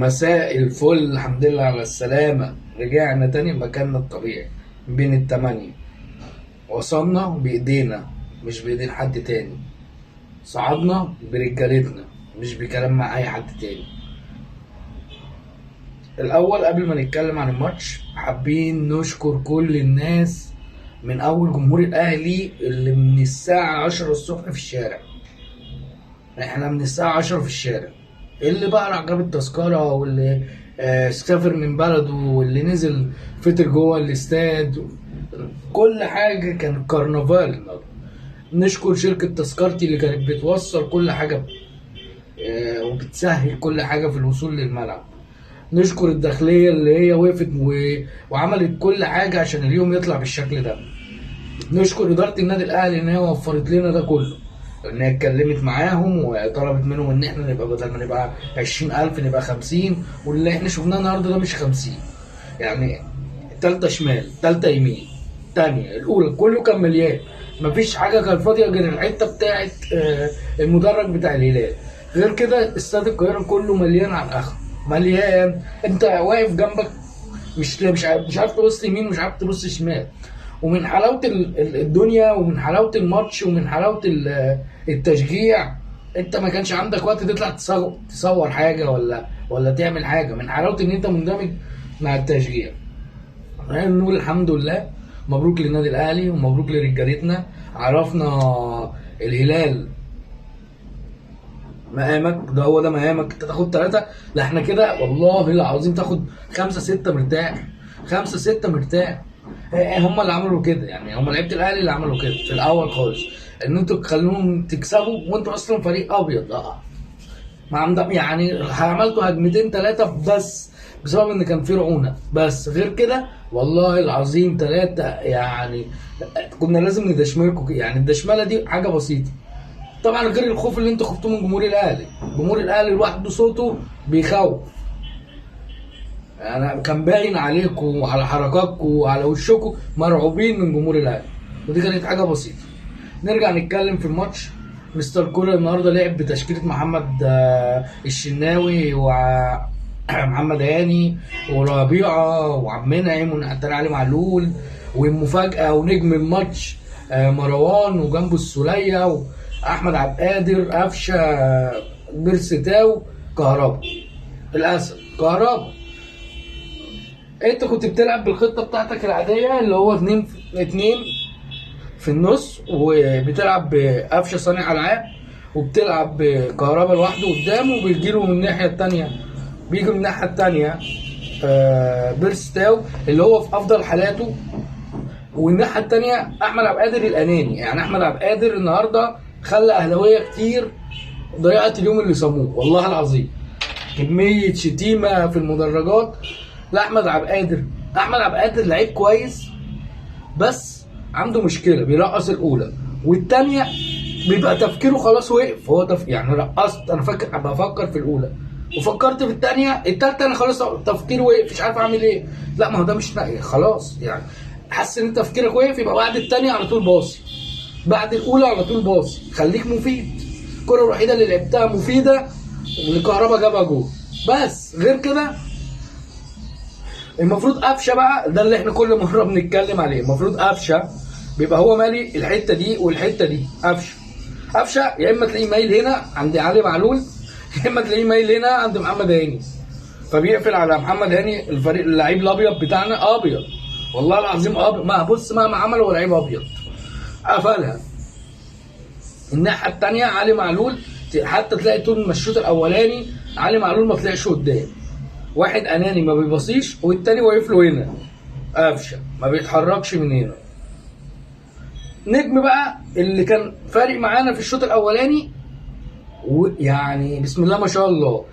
مساء الفل، الحمد لله على السلامة. رجعنا تاني مكاننا الطبيعي بين التمانية. وصلنا بإيدينا مش بإيدين حد تاني. صعدنا برجالتنا مش بكلام مع أي حد تاني. الأول قبل ما نتكلم عن الماتش حابين نشكر كل الناس، من أول جمهور الأهلي اللي من الساعة 10 الصبح في الشارع. احنا من الساعة 10 في الشارع، اللي بقى راح جاب التذكرة، واللي سافر من بلده، واللي نزل فطر جوه الاستاد. كل حاجة كان كرنفال النهارده. نشكر شركة تذكرتي اللي كانت بتوصل كل حاجة وبتسهل كل حاجة في الوصول للملعب. نشكر الداخلية اللي هي وقفت وعملت كل حاجة عشان اليوم يطلع بالشكل ده. نشكر إدارة النادي الأهلي إن هي وفرت لنا ده كله، ان هي اتكلمت معاهم وطلبت منهم ان احنا نبقى بدل ما نبقى 20,000 نبقى 50. واللي احنا شفناه النهارده ده مش 50 يعني، تالتة شمال تالتة يمين تانية الأولى كله كان مليان. مفيش حاجة كانت فاضية غير الحتة بتاعت المدرج بتاع الهلال. غير كده استاد القاهرة كله مليان على الآخر، مليان. أنت واقف جنبك مش عارف تبص يمين، مش عارف تبص شمال. ومن حلاوه الدنيا، ومن حلاوه الماتش، ومن حلاوه التشجيع، انت ما كانش عندك وقت تطلع تصور حاجه ولا تعمل حاجه، من حلاوه ان انت مندمج مع التشجيع. نقول الحمد لله، مبروك للنادي الاهلي ومبروك لرجالتنا. عرفنا الهلال مقامك ده، هو ده مقامك. انت تاخد 3، لا احنا كده والله العظيم تاخد 5-6 مرتاح، 5-6 مرتاح. هم اللي عملوا كده يعني، هم لعيبه الاهلي اللي عملوا كده في الاول خالص، ان انتوا تخلوهم تكسبوا وانتوا اصلا فريق ابيض. ما عندهم يعني، عملتوا هجمتين 3 بس بسبب ان كان في رعونه، بس غير كده والله العظيم 3 يعني كنا لازم ندشملكم. يعني الدشمله دي حاجه بسيطه طبعا، غير الخوف اللي انتوا خفتوه من جمهور الاهلي. جمهور الاهلي لوحده صوته بيخوف. يعني كان باين عليكم وعلى حركاتكم وعلى وشكم مرعوبين من جمهور الاهلي، ودي كانت حاجه بسيطه. نرجع نتكلم في الماتش. مستر كولر النهارده لعب بتشكيله محمد الشناوي ومحمد هاني وربيعه وعبد المنعم ونحتر علي معلول، والمفاجاه ونجم الماتش مروان، وجنبه السوليه واحمد عبد القادر، قفشه، بيرستاو، كهربا. للاسف كهربا انت كنت بتلعب بالخطه بتاعتك العاديه اللي هو 2 في النص، وبتلعب بقفشه صانع العاب، وبتلعب بكهربا لوحده قدامه، وبيجيله من الناحيه الثانيه، بيجي من الناحيه الثانيه بيرستاو اللي هو في افضل حالاته، والناحيه الثانيه احمد عبد القادر الاناني. يعني احمد عبد القادر النهارده خلى اهلاويه كتير ضيعت اليوم اللي صاموه والله العظيم. كميه شتيمه في المدرجات لاحمد عبد القادر. احمد عبد القادر لعيب كويس، بس عنده مشكله، بيرقص الاولى والثانيه بيبقى تفكيره خلاص وقف. هو يعني رقصت، انا فاكر بفكر في الاولى وفكرت في الثانيه، الثالثه انا خلاص تفكيري وقف، مش عارف اعمل ايه. لا ما هو ده مش نقي خلاص يعني. حاسس ان تفكيرك وقف، يبقى بعد الثانيه على طول باصي، بعد الاولى على طول باصي. خليك مفيد. الكره الوحيده اللي لعبتها مفيده اللي كهربا جابها جول، بس غير كده المفروض قفشه بقى، ده اللي احنا كل مره بنتكلم عليه. المفروض قفشه بيبقى هو مالي الحته دي والحته دي. قفشه يا اما تلاقيه مايل هنا عند علي معلول، يا اما تلاقيه مايل هنا عند محمد هاني، فبيقفل على محمد هاني. الفريق اللعيب الابيض بتاعنا ابيض والله العظيم ابيض. ما بص مهما عمل هو لعيب ابيض، قفلها. الناحيه الثانيه علي معلول، حتى تلاقي طول ما الشوط الاولاني علي معلول ما طلعش قدام. واحد اناني ما بيبصيش، والتاني واقف له هنا قفشه ما بيتحركش من هنا. نجم بقى اللي كان فارق معانا في الشوط الاولاني، ويعني بسم الله ما شاء الله